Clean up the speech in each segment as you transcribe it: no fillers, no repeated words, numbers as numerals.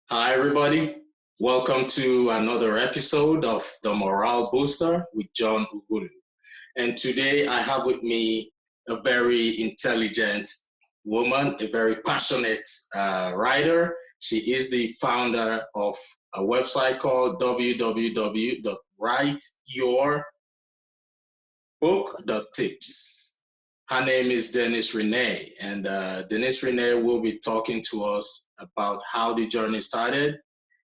Hi, everybody. Welcome to another episode of The Morale Booster with John Ughulu. And today I have with me a very intelligent woman, a very passionate writer. She is the founder of a website called www.writeyourbook.tips. Her name is Denise-Renee, and Denise-Renee will be talking to us about how the journey started,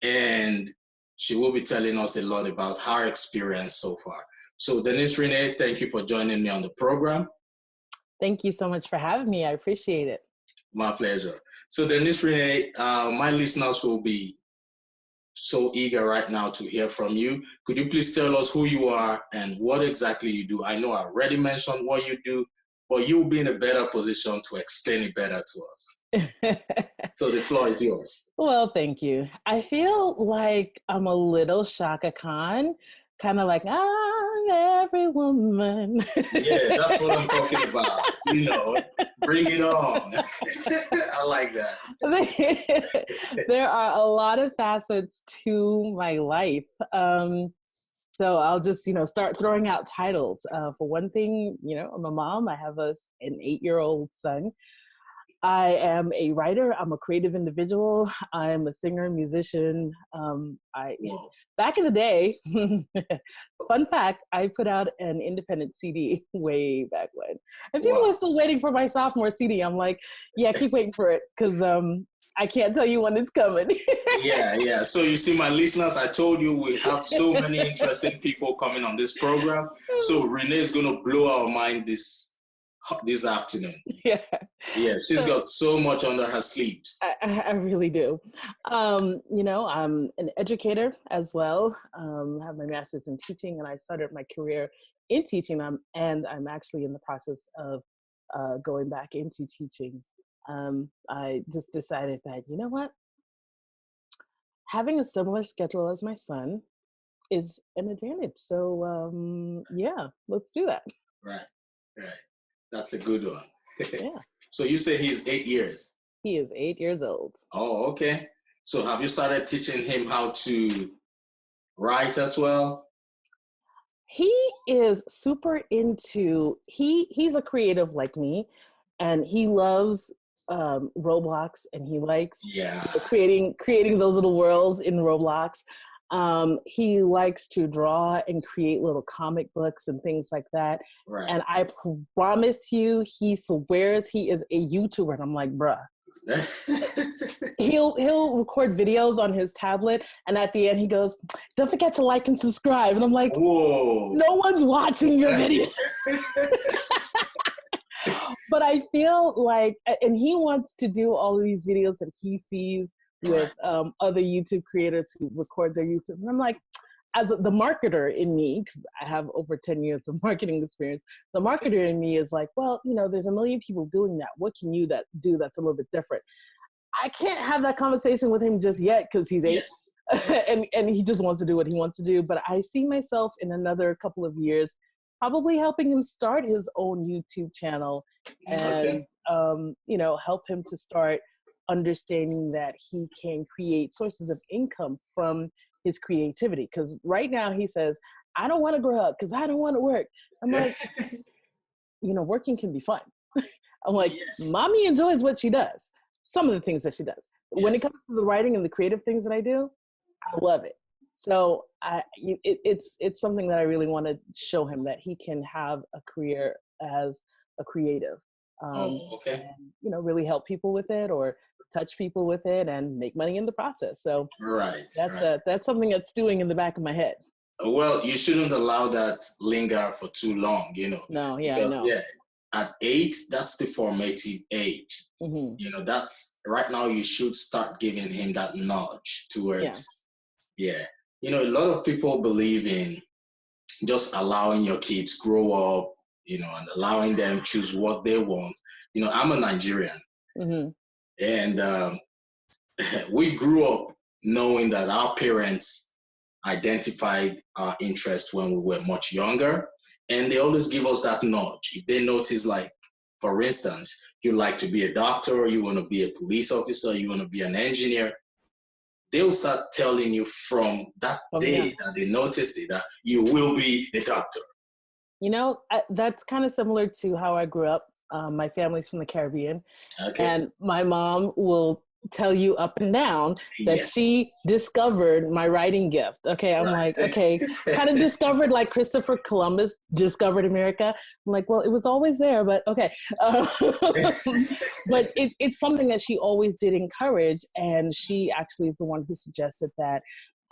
and she will be telling us a lot about her experience so far. So Denise-Renee, thank you for joining me on the program. Thank you so much for having me. I appreciate it. My pleasure. So Denise-Renee, my listeners will be so eager right now to hear from you. Could you please tell us who you are and what exactly you do? I know I already mentioned what you do, but you'll be in a better position to explain it better to us. So the floor is yours. Well, thank you. I feel like I'm a little Shaka Khan, kind of like, I'm every woman. Yeah, that's what I'm talking about. You know, bring it on. I like that. There are a lot of facets to my life. So I'll just, start throwing out titles. For one thing, I'm a mom. I have an 8-year-old son. I am a writer. I'm a creative individual. I'm a singer, musician. Back in the day, fun fact, I put out an independent CD way back when. And people are still waiting for my sophomore CD. I'm like, yeah, keep waiting for it because I can't tell you when it's coming. Yeah. So you see, my listeners, I told you we have so many interesting people coming on this program. So Renee is going to blow our mind this afternoon. Yeah, she's got so much under her sleeves. I really do. I'm an educator as well. I have my master's in teaching, and I started my career in teaching. And I'm actually in the process of going back into teaching. I just decided that, you know what? Having a similar schedule as my son is an advantage. So, let's do that. Right. That's a good one. Yeah. So you say he's 8 years? He is 8 years old. Oh, okay. So have you started teaching him how to write as well? He is super into, he's a creative like me, and he loves Roblox, and he likes creating those little worlds in Roblox. He likes to draw and create little comic books and things like that. Right. And I promise you, he swears he is a YouTuber. And I'm like, bruh. He'll record videos on his tablet, and at the end he goes, don't forget to like and subscribe. And I'm like, whoa, no one's watching your video. But I feel like, and he wants to do all of these videos that he sees with other YouTube creators who record their YouTube. And I'm like, as the marketer in me, because I have over 10 years of marketing experience, the marketer in me is like, well, there's a million people doing that. What can you do that's a little bit different? I can't have that conversation with him just yet because he's 8. Yes. and he just wants to do what he wants to do. But I see myself in another couple of years probably helping him start his own YouTube channel and, help him to start understanding that he can create sources of income from his creativity. Because right now he says, I don't want to grow up because I don't want to work. I'm like, working can be fun. I'm like, mommy enjoys what she does. Some of the things that she does. Yes. When it comes to the writing and the creative things that I do, I love it. So it's something that I really want to show him, that he can have a career as a creative. And, really help people with it, or touch people with it, and make money in the process. So that's something that's stewing in the back of my head. Well, you shouldn't allow that linger for too long, No, because, I know. At 8, that's the formative age. Mm-hmm. That's right now. You should start giving him that nudge towards. A lot of people believe in just allowing your kids grow up, and allowing them choose what they want. I'm a Nigerian, mm-hmm. and we grew up knowing that our parents identified our interest when we were much younger, and they always give us that nudge. If they notice, like, for instance, you like to be a doctor, or you want to be a police officer, you want to be an engineer, they'll start telling you from that day that they noticed it, that you will be a doctor. You know, that's kind of similar to how I grew up. My family's from the Caribbean, and my mom will tell you up and down that she discovered my writing gift. Okay, I'm like, okay, kind of discovered like Christopher Columbus discovered America. I'm like, well, it was always there, but okay. But it's something that she always did encourage, and she actually is the one who suggested that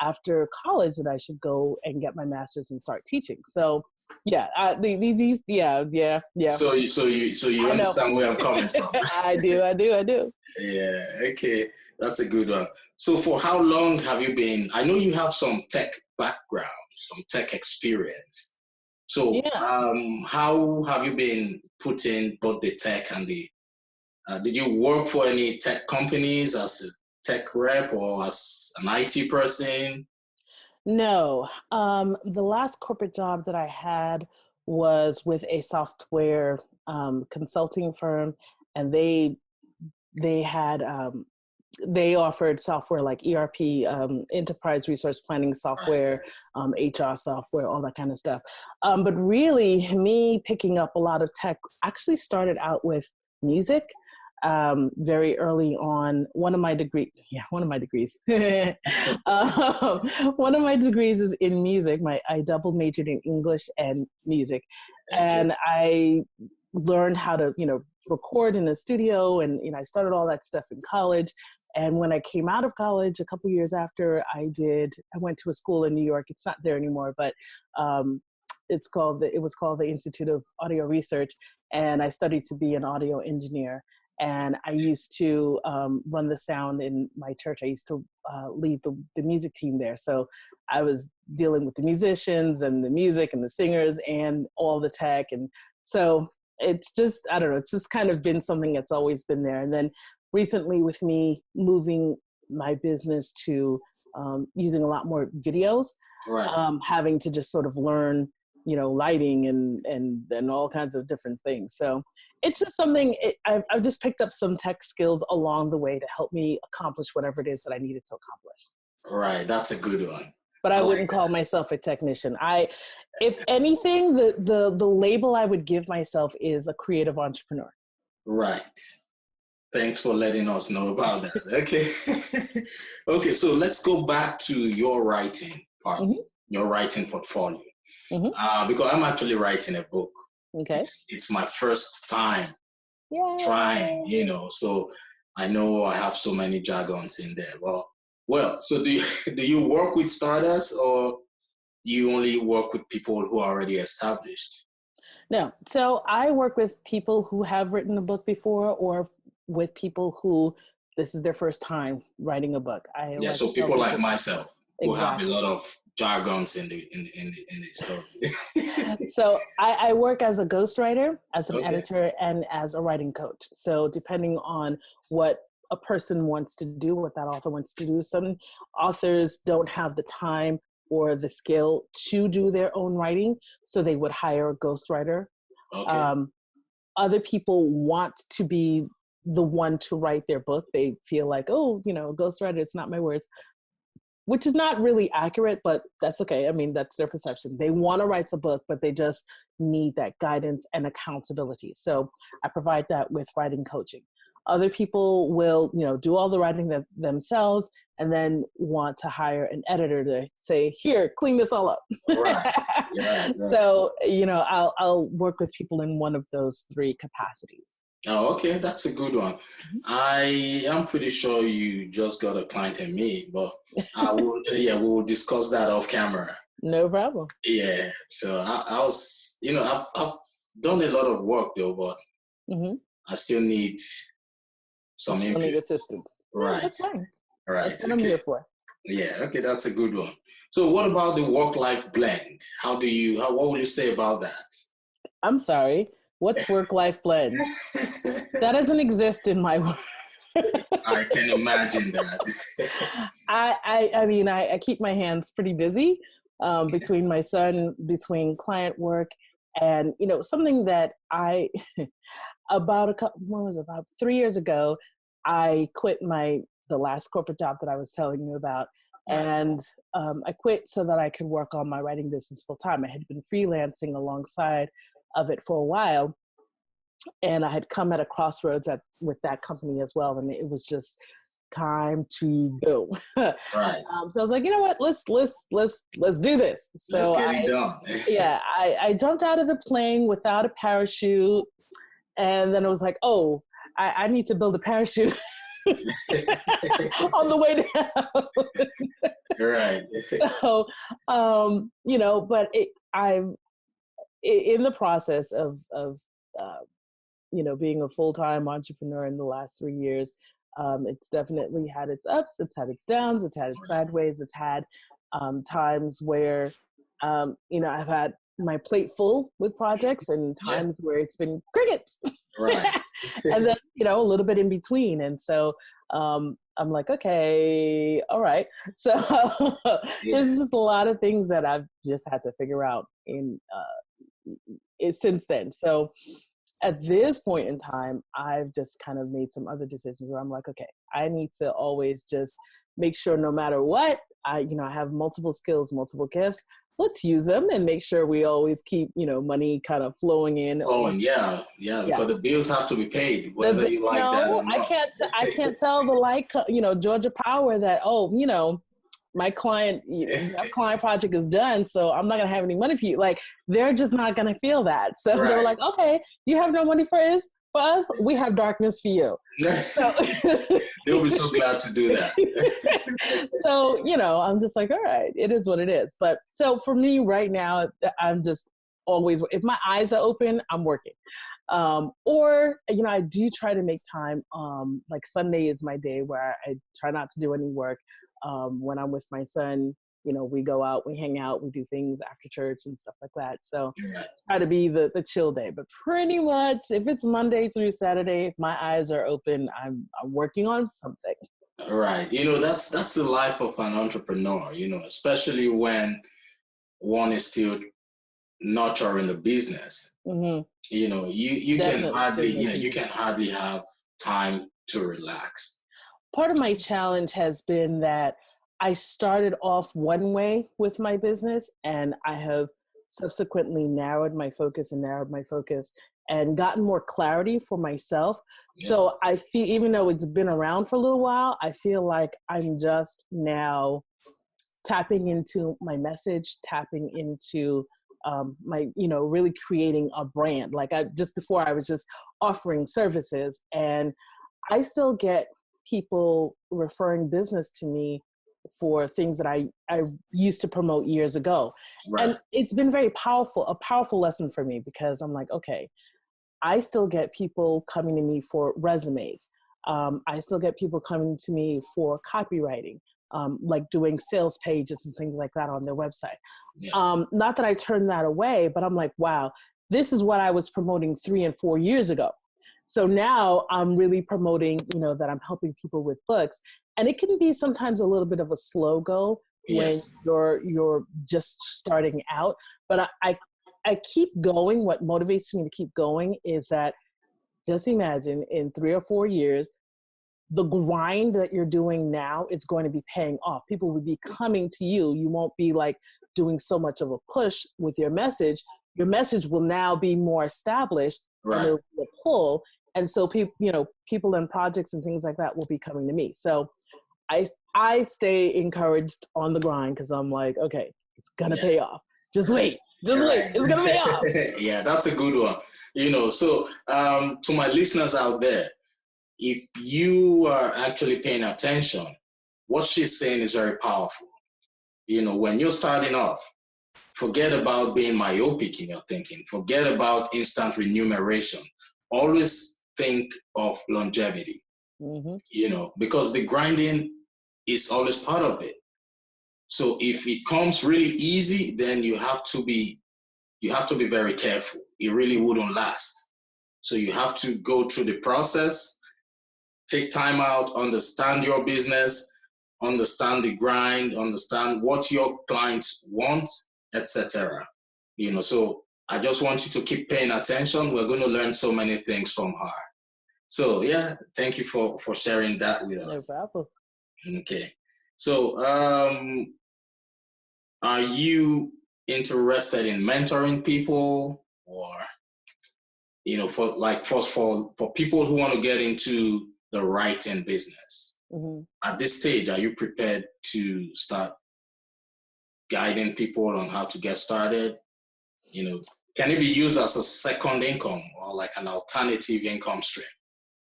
after college that I should go and get my master's and start teaching. So yeah, yeah. So you understand where I'm coming from. I do. Yeah, okay, that's a good one. So for how long have you been? I know you have some tech background, some tech experience. So how have you been putting both the tech and the? Did you work for any tech companies as a tech rep or as an IT person? No. The last corporate job that I had was with a software consulting firm, and they had they offered software like ERP, enterprise resource planning software, HR software, all that kind of stuff. But really, me picking up a lot of tech actually started out with music. Very early on, one of my degrees. One of my degrees is in music. I double majored in English and music, and I learned how to, record in a studio, and I started all that stuff in college. And when I came out of college, a couple years after, I went to a school in New York. It's not there anymore, but it was called the Institute of Audio Research, and I studied to be an audio engineer. And I used to run the sound in my church. I used to lead the music team there. So I was dealing with the musicians and the music and the singers and all the tech. And so it's just, I don't know, it's just kind of been something that's always been there. And then recently, with me moving my business to using a lot more videos, having to just sort of learn, lighting and all kinds of different things. So it's just something, I've just picked up some tech skills along the way to help me accomplish whatever it is that I needed to accomplish. Right, that's a good one. But I wouldn't call myself a technician. If anything, the label I would give myself is a creative entrepreneur. Right. Thanks for letting us know about that. Okay. Okay, so let's go back to your writing part, your writing portfolio. Because I'm actually writing a book. Okay. It's my first time trying, so I know I have so many jargons in there. Well, so do you work with starters, or you only work with people who are already established? No. So I work with people who have written a book before, or with people who this is their first time writing a book. So people like myself who have a lot of jargons in the story. So I work as a ghostwriter, as an editor, and as a writing coach. So depending on what a person wants to do, what that author wants to do, some authors don't have the time or the skill to do their own writing, so they would hire a ghostwriter. Other people want to be the one to write their book. They feel like, ghostwriter, it's not my words, which is not really accurate, but that's okay. I mean, that's their perception. They want to write the book, but they just need that guidance and accountability. So I provide that with writing coaching. Other people will, do all the writing themselves and then want to hire an editor to say, here, clean this all up. Right. So, I'll work with people in one of those three capacities. Oh, okay. That's a good one. I am pretty sure you just got a client in me, but we'll discuss that off camera. No problem. Yeah. So I was, I've done a lot of work though, but I still need some input. Need assistance. Right. Yeah, that's fine. Right. That's what I'm here for. Yeah. Okay. That's a good one. So what about the work-life blend? What will you say about that? I'm sorry. What's work-life blend? That doesn't exist in my world. I can imagine that. I keep my hands pretty busy between my son, between client work, and something that I about 3 years ago, I quit the last corporate job that I was telling you about. And I quit so that I could work on my writing business full time. I had been freelancing alongside of it for a while. And I had come at a crossroads with that company as well. And it was just time to go. Right. So I was like, you know what, let's do this. So let's get it done. I jumped out of the plane without a parachute. And then it was like, oh, I need to build a parachute on the way down. Right. So, but I'm in the process of being a full-time entrepreneur in the last 3 years. It's definitely had its ups, it's had its downs, it's had its sideways, it's had times where, I've had my plate full with projects and times where it's been crickets. Right. And then, a little bit in between. And so I'm like, okay, all right. So there's just a lot of things that I've just had to figure out since then. So at this point in time, I've just kind of made some other decisions where I'm like, okay, I need to always just make sure no matter what, I have multiple skills, multiple gifts. Let's use them and make sure we always keep, money kind of flowing in. Yeah. Because the bills have to be paid, whether you like that or not. I can't tell the Georgia Power that, my client project is done, so I'm not going to have any money for you. Like, they're just not going to feel that. So they were like, okay, you have no money for us? We have darkness for you. So, they'll be so glad to do that. So, I'm just like, all right, it is what it is. But so for me right now, I'm just always, if my eyes are open, I'm working. Or, I do try to make time. Like Sunday is my day where I try not to do any work. When I'm with my son, we go out, we hang out, we do things after church and stuff like that. So try to be the chill day. But pretty much if it's Monday through Saturday, if my eyes are open, I'm working on something. Right. That's the life of an entrepreneur, especially when one is still nurturing the business. Mm-hmm. You can hardly have time to relax. Part of my challenge has been that I started off one way with my business, and I have subsequently narrowed my focus and gotten more clarity for myself. Yeah. So I feel, even though it's been around for a little while, I feel like I'm just now tapping into my message, tapping into my, really creating a brand. Like before I was just offering services, and I still get people referring business to me for things that I used to promote years ago. Right. And it's been a powerful lesson for me, because I'm like, okay, I still get people coming to me for resumes. I still get people coming to me for copywriting, like doing sales pages and things like that on their website. Yeah. Not that I turned that away, but I'm like, wow, this is what I was promoting 3 and 4 years ago. So now I'm really promoting, that I'm helping people with books. And it can be sometimes a little bit of a slow go when you're just starting out. But I keep going. What motivates me to keep going is that, just imagine in 3 or 4 years, the grind that you're doing now, it's going to be paying off. People will be coming to you. You won't be like doing so much of a push with your message. Your message will now be more established. Right. And it'll be a pull. And so people and projects and things like that will be coming to me. So I stay encouraged on the grind, because I'm like, okay, it's gonna pay off. Just wait. Wait. It's gonna pay off. Yeah, that's a good one. So to my listeners out there, if you are actually paying attention, what she's saying is very powerful. When you're starting off, forget about being myopic in your thinking. Forget about instant remuneration. Always think of longevity, because the grinding is always part of it. So if it comes really easy, then you have to be very careful. It really wouldn't last. So you have to go through the process, take time out, understand your business, understand the grind, understand what your clients want, etc. So I just want you to keep paying attention. We're going to learn so many things from her. So yeah, thank you for sharing that with us. No problem. Okay. So are you interested in mentoring people, or for first of all, for people who want to get into the writing business? At this stage, are you prepared to start guiding people on how to get started? Can it be used as a second income or like an alternative income stream?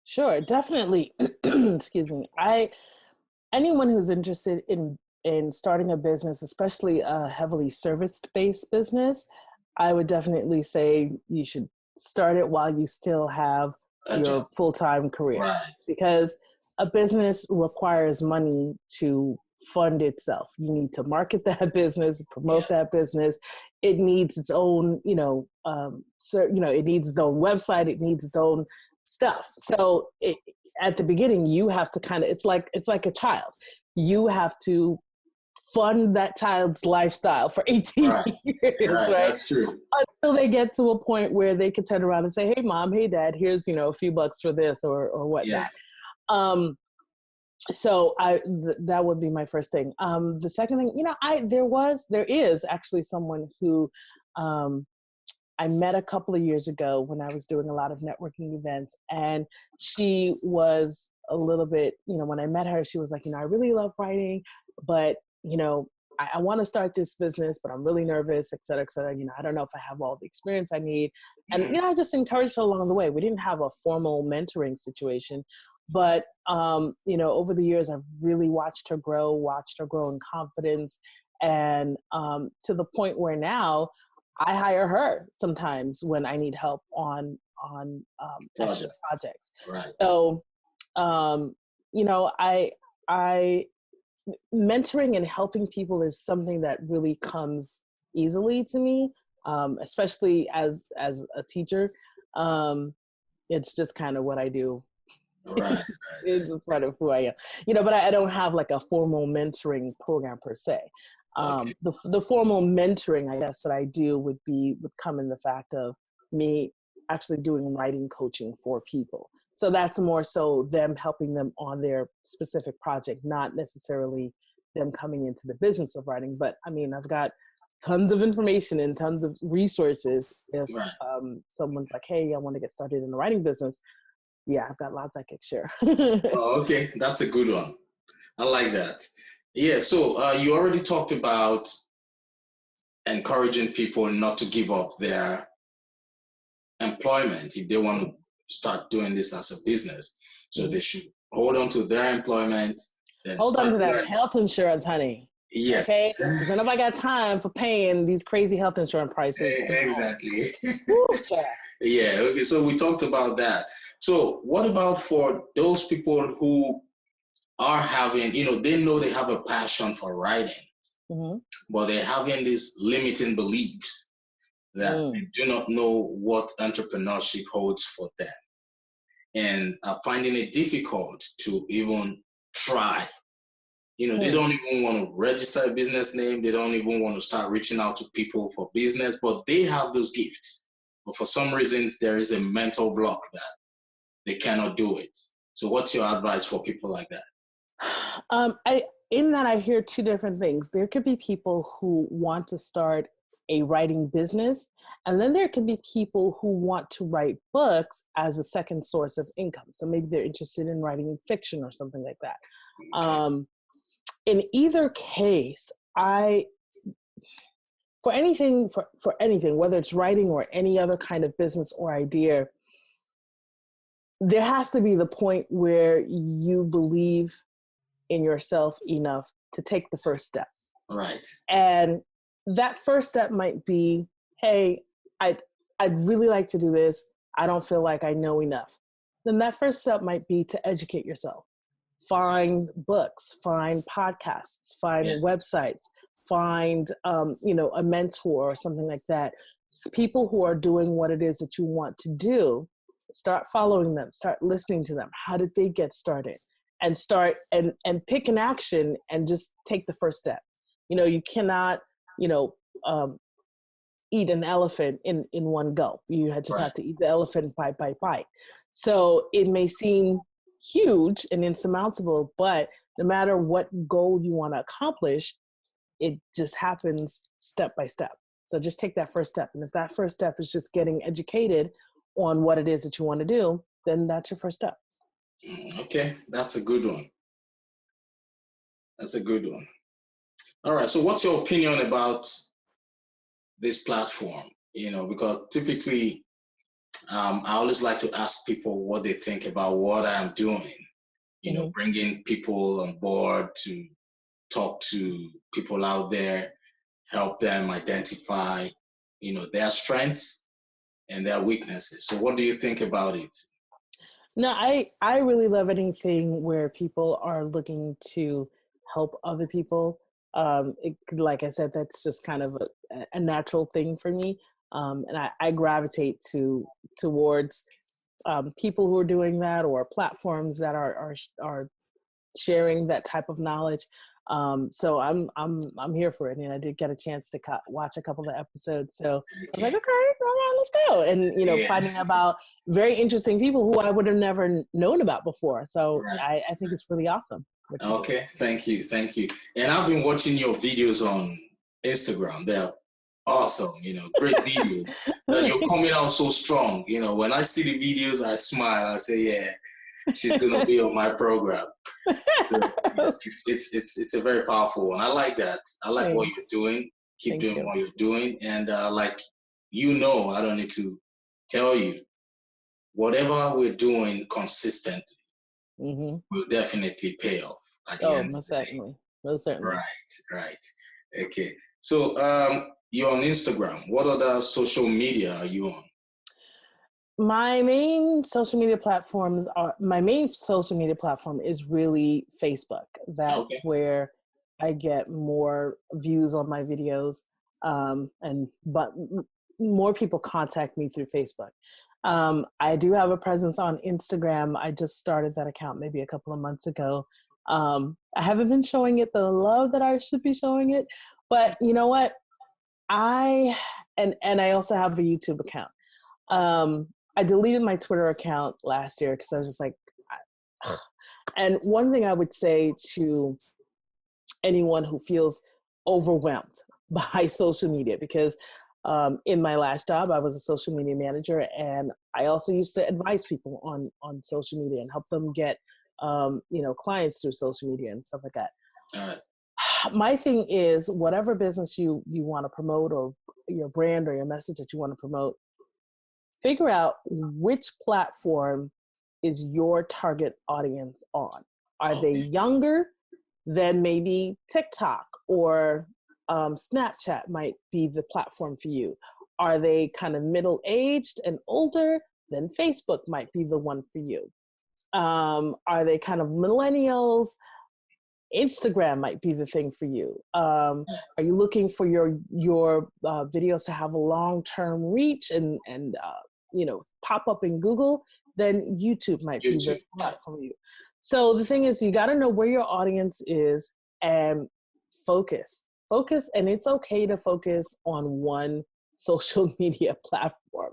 Sure, definitely. Excuse me. Anyone who's interested in starting a business, especially a heavily service-based business, I would definitely say you should start it while you still have your full-time career. Right. Because a business requires money to fund itself. You need to market that business, promote that business. It needs its own, it needs its own website. It needs its own stuff. So at the beginning, you have to it's like a child. You have to fund that child's lifestyle for 18 years, right? That's true. Until they get to a point where they can turn around and say, hey, mom, hey, dad, here's, a few bucks for this or whatnot. Yeah. So that would be my first thing. The second thing, there is actually someone who I met a couple of years ago when I was doing a lot of networking events, and she was a little bit, when I met her, she was like, I really love writing, but, I want to start this business, but I'm really nervous, et cetera, et cetera. I don't know if I have all the experience I need. And, I just encouraged her along the way. We didn't have a formal mentoring situation, but, over the years, I've really watched her grow in confidence, and to the point where now I hire her sometimes when I need help on extra projects. Right. So, I mentoring and helping people is something that really comes easily to me, especially as a teacher. It's just kind of what I do. Right. It's just part of who I am, but I don't have like a formal mentoring program per se. The formal mentoring, I guess, that I do would come in the fact of me actually doing writing coaching for people. So that's more so them helping them on their specific project, not necessarily them coming into the business of writing. But I mean, I've got tons of information and tons of resources. If someone's like, hey, I want to get started in the writing business, yeah, I've got lots I could share. Oh, okay. That's a good one. I like that. Yeah. So you already talked about encouraging people not to give up their employment if they want to start doing this as a business. So they should hold on to their employment. Then hold on to that health insurance, honey. Yes. Okay. Because nobody got time for paying these crazy health insurance prices. Exactly. Yeah. Okay. So we talked about that. So what about for those people who are having, they know they have a passion for writing, but they're having these limiting beliefs that they do not know what entrepreneurship holds for them, and are finding it difficult to even try. They don't even want to register a business name. They don't even want to start reaching out to people for business, but they have those gifts. But for some reasons, there is a mental block that they cannot do it. So what's your advice for people like that? I hear two different things. There could be people who want to start a writing business, and then there could be people who want to write books as a second source of income. So maybe they're interested in writing fiction or something like that. In either case, for anything, whether it's writing or any other kind of business or idea, there has to be the point where you believe in yourself enough to take the first step. Right. And that first step might be, hey, I'd really like to do this. I don't feel like I know enough. Then that first step might be to educate yourself. Find books, find podcasts, find websites, find, a mentor or something like that. People who are doing what it is that you want to do, start following them, start listening to them. How did they get started? And start and pick an action and just take the first step. You cannot, eat an elephant in one go. You just Right. have to eat the elephant bite by bite. So it may seem huge and insurmountable, but no matter what goal you want to accomplish, it just happens step by step. So just take that first step. And if that first step is just getting educated on what it is that you want to do, then that's your first step. Okay, that's a good one. That's a good one. All right, so what's your opinion about this platform? Because typically I always like to ask people what they think about what I'm doing, bringing people on board to talk to people out there, help them identify, their strengths and their weaknesses. So what do you think about it? No, I really love anything where people are looking to help other people. Like I said, that's just kind of a natural thing for me. And I gravitate towards people who are doing that, or platforms that are sharing that type of knowledge. So I'm here for it, and I did get a chance to watch a couple of episodes. So I was like, okay, all right, let's go, and finding about very interesting people who I would have never known about before. So I think it's really awesome. Okay, thank you. And I've been watching your videos on Instagram. They're awesome, great videos. You're coming out so strong. When I see the videos, I smile. I say, yeah, she's gonna be on my program. So, it's a very powerful one. I like that. I like what you're doing. Keep doing what you're doing. And like I don't need to tell you, whatever we're doing consistently will definitely pay off at the end most of the certainly. day. Most certainly. Right. Okay. So you're on Instagram. What other social media are you on? My main social media platform is really Facebook. That's where I get more views on my videos, but more people contact me through Facebook. I do have a presence on Instagram. I just started that account maybe a couple of months ago. I haven't been showing it the love that I should be showing it, but you know what? I also have a YouTube account. I deleted my Twitter account last year because I was just like, and one thing I would say to anyone who feels overwhelmed by social media, because in my last job, I was a social media manager, and I also used to advise people on social media and help them get, clients through social media and stuff like that. My thing is, whatever business you want to promote, or your brand or your message that you want to promote, figure out which platform is your target audience on. Are they younger? Then maybe TikTok or Snapchat might be the platform for you. Are they kind of middle-aged and older? Then Facebook might be the one for you. Are they kind of millennials? Instagram might be the thing for you. Are you looking for your videos to have a long-term reach and pop up in Google? Then YouTube might be the platform for you. So the thing is, you got to know where your audience is and focus. And it's okay to focus on one social media platform.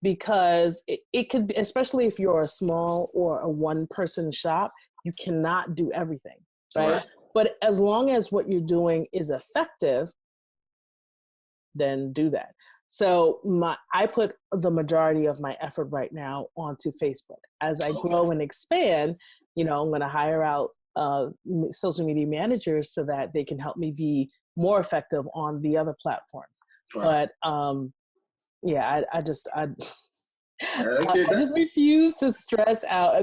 Because it could be, especially if you're a small or a one-person shop, you cannot do everything, right? But as long as what you're doing is effective, then do that. So I put the majority of my effort right now onto Facebook. As I grow and expand, I'm going to hire out social media managers so that they can help me be more effective on the other platforms. But I just refuse to stress out,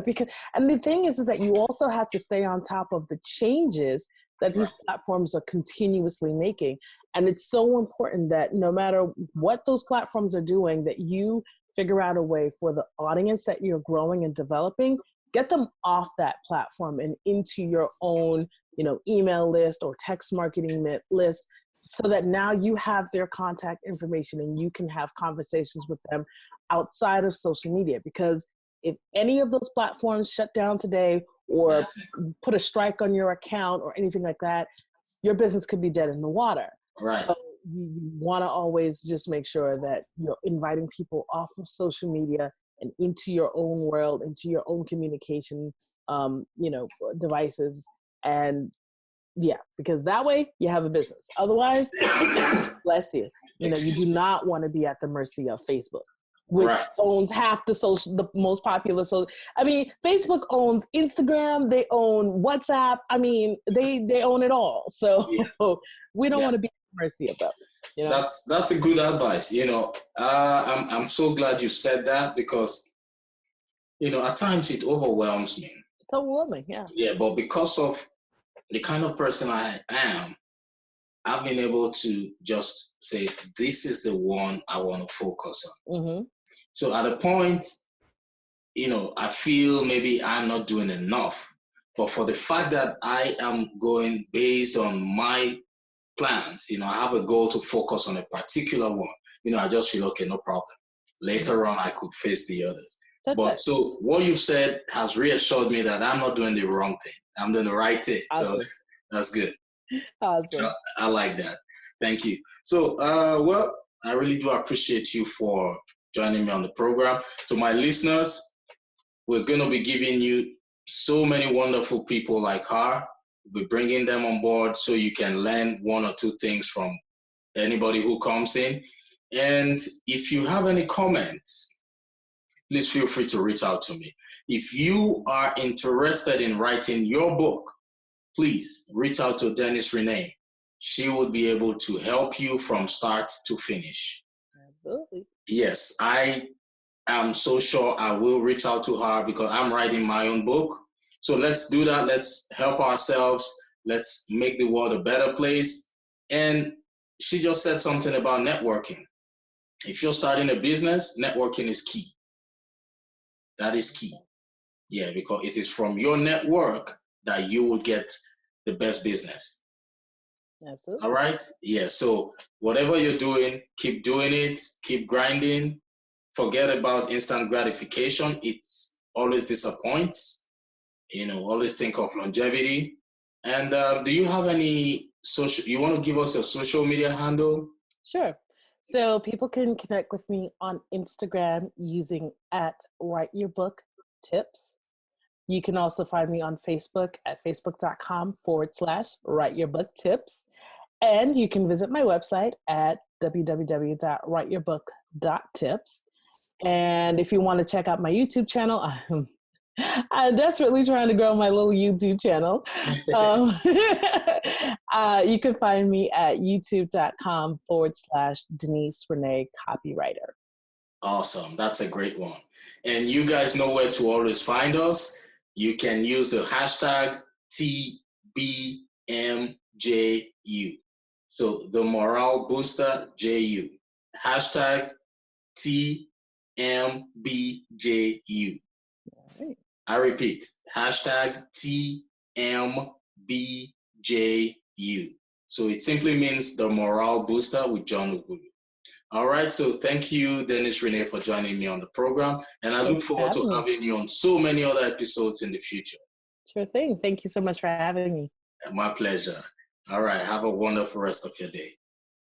and the thing is that you also have to stay on top of the changes that these platforms are continuously making. And it's so important that no matter what those platforms are doing, that you figure out a way for the audience that you're growing and developing, get them off that platform and into your own, email list or text marketing list, so that now you have their contact information and you can have conversations with them outside of social media. Because if any of those platforms shut down today or put a strike on your account or anything like that, your business could be dead in the water. So you want to always just make sure that you're inviting people off of social media and into your own world, into your own communication, devices. And yeah, because that way you have a business. Otherwise, bless you. You do not want to be at the mercy of Facebook, which owns half the most popular. So, I mean, Facebook owns Instagram, they own WhatsApp. I mean, they own it all. So we don't want to be at the mercy of them. That's a good advice. I'm so glad you said that, because, at times it overwhelms me. It's overwhelming, yeah. Yeah, but because of the kind of person I am, I've been able to just say, this is the one I want to focus on. Mm-hmm. So at a point, I feel maybe I'm not doing enough, but for the fact that I am going based on my plans, I have a goal to focus on a particular one, I just feel, okay, no problem. Later on, I could face the others. So what you said has reassured me that I'm not doing the wrong thing. I'm doing the right thing. Awesome. So that's good. Awesome. I like that. Thank you. So, I really do appreciate you for joining me on the program. To my listeners, we're going to be giving you so many wonderful people like her. We're bringing them on board so you can learn one or two things from anybody who comes in. And if you have any comments, please feel free to reach out to me. If you are interested in writing your book, please reach out to Denise-Renee. She would be able to help you from start to finish. Absolutely. Yes, I am so sure I will reach out to her, because I'm writing my own book. So let's do that. Let's help ourselves. Let's make the world a better place. And she just said something about networking. If you're starting a business, networking is key. That is key. Yeah, because it is from your network that you will get the best business. Absolutely. All right? Yeah, so whatever you're doing, keep doing it, keep grinding. Forget about instant gratification. It always disappoints. Always think of longevity. And do you have any you want to give us your social media handle? Sure. So people can connect with me on Instagram using @WriteYourBookTips. You can also find me on Facebook at facebook.com/WriteYourBookTips. And you can visit my website at www.writeyourbook.tips. And if you want to check out my YouTube channel, I'm desperately trying to grow my little YouTube channel. You can find me at youtube.com/Denise-Renee Copywriter. Awesome. That's a great one. And you guys know where to always find us. You can use the hashtag TBMJU. So the Morale Booster JU. Hashtag TMBJU. Right. I repeat, hashtag TMBJU. So it simply means the Morale Booster with John Ughulu. All right, so thank you, Denise-Renee, for joining me on the program. And I look forward to having you on so many other episodes in the future. Sure thing. Thank you so much for having me. My pleasure. All right, have a wonderful rest of your day.